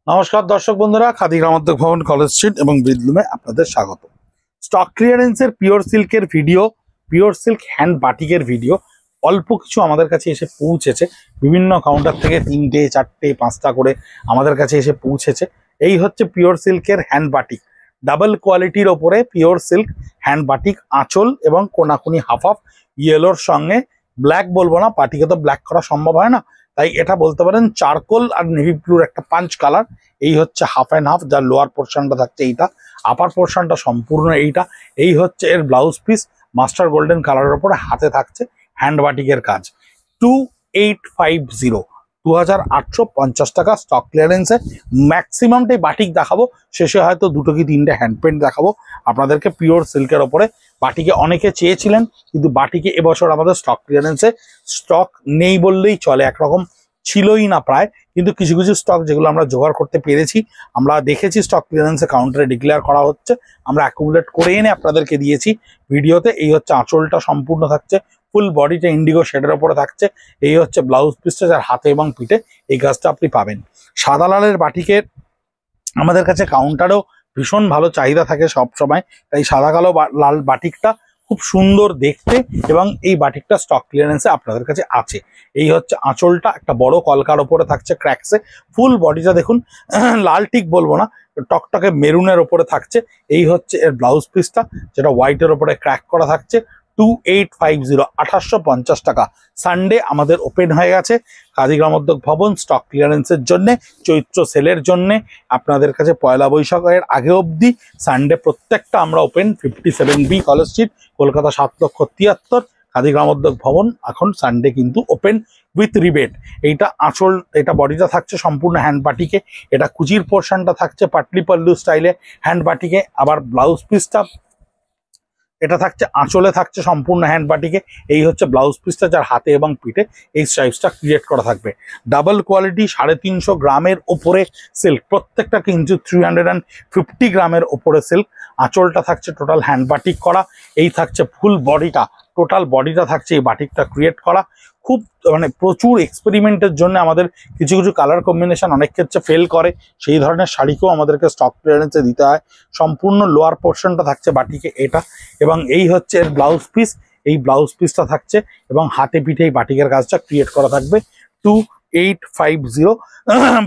নমস্কার দর্শক বন্ধুরা, খাদি গ্রামোদ্যোগ ভবন, কলেজ স্ট্রিট এবং বিদলুমে আপনাদের স্বাগত। স্টক ক্লিয়ারেন্সের পিওর সিল্কের ভিডিও, পিওর সিল্ক হ্যান্ড বাটিকের ভিডিও অল্প কিছু আমাদের কাছে এসে পৌঁছেছে। বিভিন্ন কাউন্টার থেকে 3টে 4টে 5টা করে আমাদের কাছে এসে পৌঁছেছে। এই হচ্ছে পিওর সিল্কের হ্যান্ড বাটিক, ডাবল কোয়ালিটির ওপরে পিওর সিল্ক হ্যান্ড বাটিক, আঁচল এবং কোনাকুনি হাফ হাফ ইয়েলোর সঙ্গে ব্ল্যাক বলবো না, পাটিকে তো ব্ল্যাক করা সম্ভব হয় না, তাই এটা বলতে পারেন চারকোল আর নেভি ব্লুর একটা পাঞ্চ কালার। এই হচ্ছে হাফ অ্যান্ড হাফ, যার লোয়ার পোর্শনটা থাকছে এইটা, আপার পোর্শনটা সম্পূর্ণ এইটা। এই হচ্ছে এর ব্লাউজ পিস, মাস্টার গোল্ডেন কালারের ওপরে হাতে থাকছে হ্যান্ড বাটিকের কাজ। 2850, 2850 টাকা স্টক ক্লিয়ারেন্সে। ম্যাক্সিমামটাই বাটিক দেখাবো, শেষে হয়তো 2টো কি 3টে হ্যান্ড পেন্ট দেখাবো আপনাদেরকে পিওর সিল্কের ওপরে। বাটিকে অনেকে চেয়েছিলেন, কিন্তু বাটিকে এবছর আমাদের স্টক ক্লিয়ারেন্সে স্টক নেই বললেই চলে, একরকম ছিলই না প্রায়। কিন্তু কিছু কিছু স্টক যেগুলো আমরা জোগাড় করতে পেরেছি, আমরা দেখেছি স্টক ক্লিয়ারেন্সে কাউন্টারে ডিক্লেয়ার করা হচ্ছে, আমরা অ্যাকুমুলেট করে এনে আপনাদেরকে দিয়েছি ভিডিওতে। এই হচ্ছে আঁচলটা সম্পূর্ণ থাকছে, ফুল বডিটা ইন্ডিগো শেডের ওপরে থাকছে। এই হচ্ছে ব্লাউজ পিসটা, যার হাতে এবং পিঠে এই কাজটা আপনি পাবেন। সাদা লালের বাটিকের আমাদের কাছে কাউন্টারেও ভীষণ ভালো চাহিদা থাকে সব সময়, তাই সাদা কালো লাল বাটিকটা খুব সুন্দর দেখতে, এবং এই বাটিকটা স্টক ক্লিয়ারেন্সে আপনাদের কাছে আছে। এই হচ্ছে আঁচলটা, একটা বড় কলকার ওপরে থাকছে ক্র্যাক্সে। ফুল বডিটা দেখুন, লাল টিক বলবো না, টকটকে মেরুনের ওপরে থাকছে। এই হচ্ছে এর ব্লাউজ পিসটা, যেটা হোয়াইটের ওপরে ক্র্যাক করা থাকছে। 2850, 2850 টাকা। সানডে আমাদের ওপেন হয়ে গেছে খাদি গ্রামোদ্যোগ ভবন স্টক ক্লিয়ারেন্সের জন্য, চৈত্র সেলের জন্য। আপনাদের কাছে পয়লা বৈশাখের আগে অবধি সানডে প্রত্যেকটা আমরা open. 57B college street, Kolkata 7,73,000। Khadi Gramodyog Bhavan এখন সানডে কিন্তু ওপেন উইথ রিবেট। এইটা আঁচল, এটা বডিটা থাকছে সম্পূর্ণ হ্যান্ড বাটিকে, এটা কুচির পোর্শনটা থাকছে পাটলি পাল্লু স্টাইলে হ্যান্ড বাটিকে, আবার ব্লাউজ পিসটা এটা থাকছে আঁচলে থাকছে সম্পূর্ণ হ্যান্ড বাটিকে। এই হচ্ছে ব্লাউজ পিসটা, যার হাতে এবং পিঠে এই স্ট্রাইপসটা ক্রিয়েট করা থাকবে। ডাবল কোয়ালিটি 350 গ্রামের ওপরে সিল্ক, প্রত্যেকটা কিন্তু 350 গ্রামের ওপরে সিল্ক। আঁচলটা থাকছে টোটাল হ্যান্ড বাটিক করা। এই থাকছে ফুল বডিটা, টোটাল বডিটা থাকছে এই বাটিকটা ক্রিয়েট করা। খুব মানে প্রচুর এক্সপেরিমেন্টের জন্য আমাদের কিছু কিছু কালার কম্বিনেশন অনেক ক্ষেত্রে ফেল করে, সেই ধরনের শাড়িকেও আমাদেরকে স্টক ক্লিয়ারেন্সে দিতে হয়। সম্পূর্ণ লোয়ার পোর্শনটা থাকছে বাটিকে এটা, এবং এই হচ্ছে এর ব্লাউজ পিস। এই ব্লাউজ পিসটা থাকছে এবং হাতে পিঠে এই বাটিকের কাজটা ক্রিয়েট করা থাকবে। 2850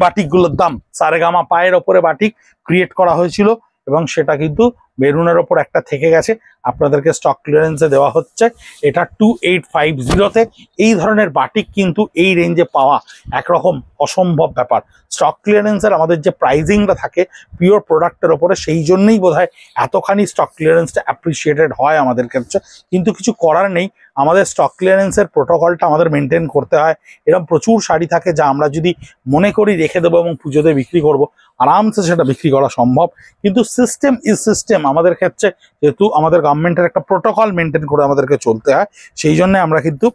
বাটিকগুলোর দাম। সারেগামা পায়ের ওপরে বাটিক ক্রিয়েট করা হয়েছিল, এবং সেটা কিন্তু মেরুনের ওপর একটা থেকে গেছে, আপনাদেরকে স্টক ক্লিয়ারেন্সে দেওয়া হচ্ছে এটা 2850-তে। এই ধরনের বাটিক কিন্তু এই রেঞ্জে পাওয়া একরকম অসম্ভব ব্যাপার। স্টক ক্লিয়ারেন্সের আমাদের যে প্রাইজিংটা থাকে পিওর প্রোডাক্টের ওপরে, সেই জন্যই বোধহয় এতখানি স্টক ক্লিয়ারেন্সটা অ্যাপ্রিসিয়েটেড হয় আমাদের ক্ষেত্রে। কিন্তু কিছু করার নেই, আমাদের স্টক ক্লিয়ারেন্সের প্রোটোকলটা আমাদের মেনটেন করতে হয়। এরকম প্রচুর শাড়ি থাকে যা আমরা যদি মনে করি রেখে দেবো এবং পুজোতে বিক্রি করব, আরামসে সেটা বিক্রি করা সম্ভব। কিন্তু সিস্টেম ইজ সিস্টেম আমাদের ক্ষেত্রে, যেহেতু আমাদের গভর্নমেন্টের একটা প্রোটোকল মেনটেন করে আমাদেরকে চলতে হয়, সেই জন্য আমরা কিন্তু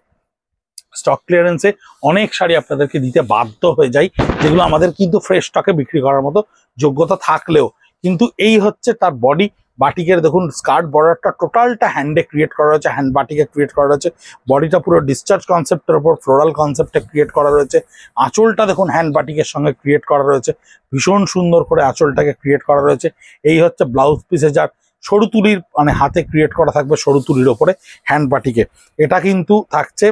স্টক ক্লিয়ারেন্সে অনেক শাড়ি আপনাদেরকে দিতে বাধ্য হয়ে যাই, যেগুলো আমাদের কিন্তু ফ্রেশ স্টকে বিক্রি করার মতো যোগ্যতা থাকলেও। কিন্তু এই হচ্ছে তার বডি। বাটিকের দেখুন স্কার্ট বর্ডারটা টোটালটা হ্যান্ডে ক্রিয়েট করা রয়েছে, হ্যান্ড বাটিকে ক্রিয়েট করা রয়েছে। বডিটা পুরো ডিসচার্জ কনসেপ্টের উপর ফ্লোরাল কনসেপ্টে ক্রিয়েট করা রয়েছে। আঁচলটা দেখুন হ্যান্ড বাটিকের সঙ্গে ক্রিয়েট করা রয়েছে, ভীষণ সুন্দর করে আঁচলটাকে ক্রিয়েট করা রয়েছে। এই হচ্ছে ব্লাউজ পিসে, যার সরু তুলির মানে হাতে ক্রিয়েট করা থাকবে সরু তুলির ওপরে হ্যান্ড বাটিকে। এটা কিন্তু থাকছে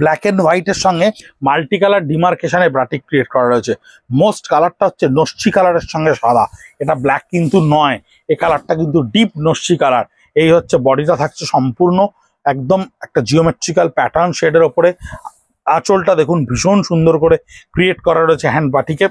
ব্ল্যাক অ্যান্ড হোয়াইটের সঙ্গে মাল্টি কালার ডিমার্কেশনে বাটিক ক্রিয়েট করা রয়েছে। মোস্ট কালারটা হচ্ছে নস্যি কালারের সঙ্গে সাদা, এটা ব্ল্যাক কিন্তু নয়, এই কালারটা কিন্তু ডিপ নস্যি কালার। এই হচ্ছে বডিটা থাকছে সম্পূর্ণ একদম একটা জিওমেট্রিক্যাল প্যাটার্ন শেডের ওপরে। আঁচলটা দেখুন ভীষণ সুন্দর করে ক্রিয়েট করা রয়েছে হ্যান্ড বাটিকে,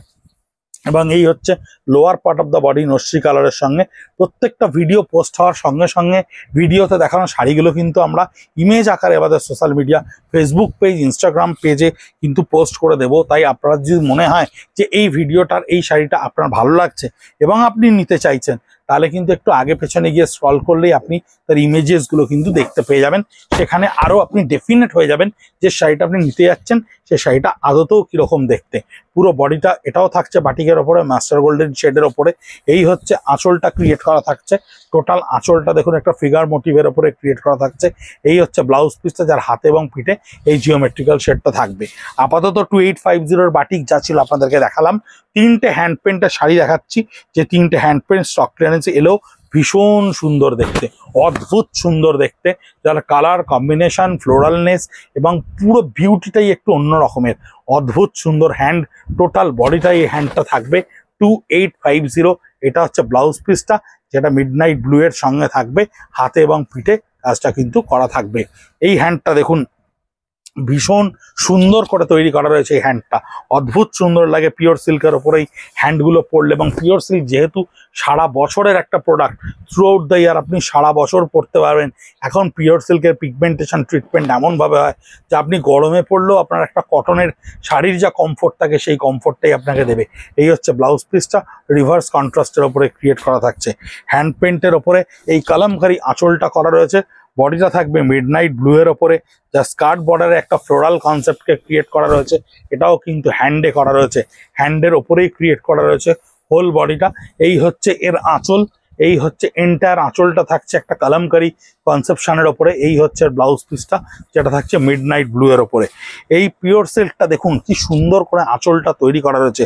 এবং এই হচ্ছে lower part of the body নস্যি কালারের সঙ্গে। প্রত্যেকটা ভিডিও পোস্ট হওয়ার সঙ্গে সঙ্গে ভিডিওতে দেখানো শাড়িগুলো কিন্তু আমরা ইমেজ আকারে আমাদের social media, Facebook page, Instagram পেজে কিন্তু পোস্ট করে দেব। তাই আপনারা যদি মনে হয় যে এই ভিডিওটার এই শাড়িটা আপনার ভালো লাগছে এবং আপনি নিতে চাইছেন, তাহলে কিন্তু একটু আগে পেছনে গিয়ে স্ক্রল করলেই আপনি তার ইমেজেসগুলো কিন্তু দেখতে পেয়ে যাবেন। সেখানে আরও আপনি ডেফিনেট হয়ে যাবেন যে শাড়িটা আপনি নিতে যাচ্ছেন সে শাড়িটা আদতেও কিরকম দেখতে। পুরো বডিটা এটাও থাকছে বাটিকের ওপরে, মাস্টার গোল্ডেন শেডের ওপরে। এই হচ্ছে আঁচলটা ক্রিয়েট করা থাকছে, টোটাল আঁচলটা দেখুন একটা ফিগার মোটিভের ওপরে ক্রিয়েট করা থাকছে। এই হচ্ছে ব্লাউজ পিসটা, যার হাতে এবং পিঠে এই জিওমেট্রিক্যাল শেডটা থাকবে। আপাতত 2850 বাটিক যা ছিল আপনাদেরকে দেখালাম। 3টে হ্যান্ড পেন্টের শাড়ি দেখাচ্ছি, যে 3টে হ্যান্ড পেন্ট স্টক ক্লিয়ারেন্সে এলেও ভীষণ সুন্দর দেখতে, অদ্ভুত সুন্দর দেখতে, যার কালার কম্বিনেশন, ফ্লোরালনেস এবং পুরো বিউটিটাই একটু অন্য রকমের, অদ্ভুত সুন্দর হ্যান্ড। টোটাল বডিটাই এই হ্যান্ডটা থাকবে 2850। এটা হচ্ছে ব্লাউজ পিসটা, যেটা মিডনাইট ব্লু এর সঙ্গে থাকবে। হাতে এবং পিঠে কাজটা কিন্তু করা থাকবে। এই হ্যান্ডটা দেখুন ভীষণ সুন্দর করে তৈরি করা রয়েছে। এই হ্যান্ডটা অদ্ভুত সুন্দর লাগে পিওর সিল্কের ওপরেই হ্যান্ডগুলো পরলে। এবং পিওর সিল্ক যেহেতু সারা বছরের একটা product, through out the year আপনি সারা বছর পরতে পারবেন। এখন পিওর সিল্কের পিগমেন্টেশন ট্রিটমেন্ট এমনভাবে হয় যে আপনি গরমে পরলেও আপনার একটা কটনের শাড়ির যা কমফোর্ট থাকে সেই কমফোর্টটাই আপনাকে দেবে। এই হচ্ছে ব্লাউজ পিসটা, রিভার্স কন্ট্রাস্টের ওপরে ক্রিয়েট করা থাকছে। হ্যান্ড পেন্টের ওপরে এই কালামকারী আঁচলটা করা রয়েছে। বডিটা থাকবে মিডনাইট ব্লু এর ওপরে, যা স্কার্ট বর্ডারে একটা ফ্লোরাল কনসেপ্টকে ক্রিয়েট করা রয়েছে। এটাও কিন্তু হ্যান্ডে করা রয়েছে, হ্যান্ডের ওপরেই ক্রিয়েট করা রয়েছে হোল বডিটা। এই হচ্ছে এর আঁচল, এই হচ্ছে এন্টায়ার আঁচলটা থাকছে একটা কালামকারী কনসেপশনের ওপরে। এই হচ্ছে ব্লাউজ পিসটা, যেটা থাকছে মিডনাইট ব্লু এর ওপরে। এই পিওর সিল্কটা দেখুন কি সুন্দর করে আঁচলটা তৈরি করা রয়েছে।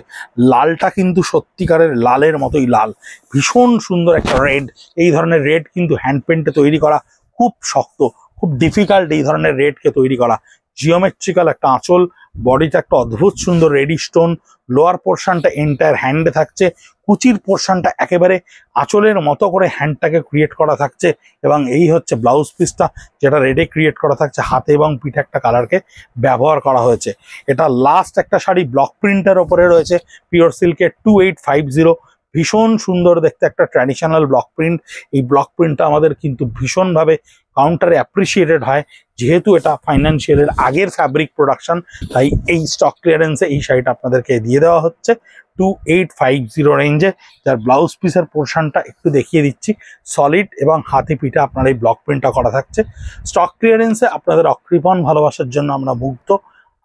লালটা কিন্তু সত্যিকারের লালের মতোই লাল, ভীষণ সুন্দর একটা রেড। এই ধরনের রেড কিন্তু হ্যান্ড পেন্টে তৈরি করা খুব শক্ত, খুব ডিফিকাল্ট এই ধরনের রেডকে তৈরি করা। জিওমেট্রিক্যাল একটা আঁচল, বডিটা একটা অদ্ভুত সুন্দর রেডি স্টোন। লোয়ার পোর্শনটা এন্টায়ার হ্যান্ডে থাকছে, কুচির পোর্শনটা একেবারে আঁচলের মতো করে হ্যান্ডটাকে ক্রিয়েট করা থাকছে। এবং এই হচ্ছে ব্লাউজ পিসটা, যেটা রেডে ক্রিয়েট করা থাকছে। হাতে এবং পিঠে একটা কালারকে ব্যবহার করা হয়েছে। এটা লাস্ট একটা শাড়ি ব্লক প্রিন্টের ওপরে রয়েছে পিওর সিল্কের 2850। ভীষণ সুন্দর দেখতে একটা ট্র্যাডিশনাল ব্লক প্রিন্ট। এই ব্লক প্রিন্টটা আমাদের কিন্তু ভীষণভাবে কাউন্টারে অ্যাপ্রিসিয়েটেড হয়, যেহেতু এটা ফাইন্যান্সিয়ালের আগের ফ্যাব্রিক প্রোডাকশন। তাই এই স্টক ক্লিয়ারেন্সে এই শাড়িটা আপনাদেরকে দিয়ে দেওয়া হচ্ছে 2850 রেঞ্জে, যার ব্লাউজ পিসের পোর্শনটা একটু দেখিয়ে দিচ্ছি। সলিড এবং হাতে পিঠে আপনার এই ব্লক প্রিন্টটা করা থাকছে। স্টক ক্লিয়ারেন্সে আপনাদের অকৃপণ ভালোবাসার জন্য আমরা মুগ্ধ,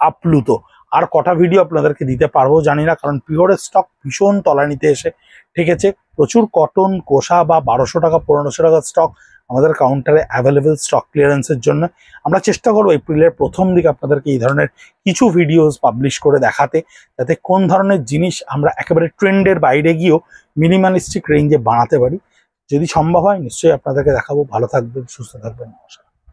আপ্লুত। আর কটা ভিডিও আপনাদেরকে দিতে পারবো জানি না, কারণ পিওরের স্টক ভীষণ তলানিতে এসে ঠেকেছে। প্রচুর কটন কোষা বা 1200 টাকা 1500 টাকার স্টক আমাদের কাউন্টারে অ্যাভেলেবেল স্টক ক্লিয়ারেন্সের জন্য। আমরা চেষ্টা করবো এপ্রিলের প্রথম দিকে আপনাদেরকে এই ধরনের কিছু ভিডিওস পাবলিশ করে দেখাতে, যাতে কোন ধরনের জিনিস আমরা একেবারে ট্রেন্ডের বাইরে গিয়েও মিনিমালিস্টিক রেঞ্জে বানাতে পারি। যদি সম্ভব হয় নিশ্চয়ই আপনাদেরকে দেখাবো। ভালো থাকবেন, সুস্থ থাকবেন, নমস্কার।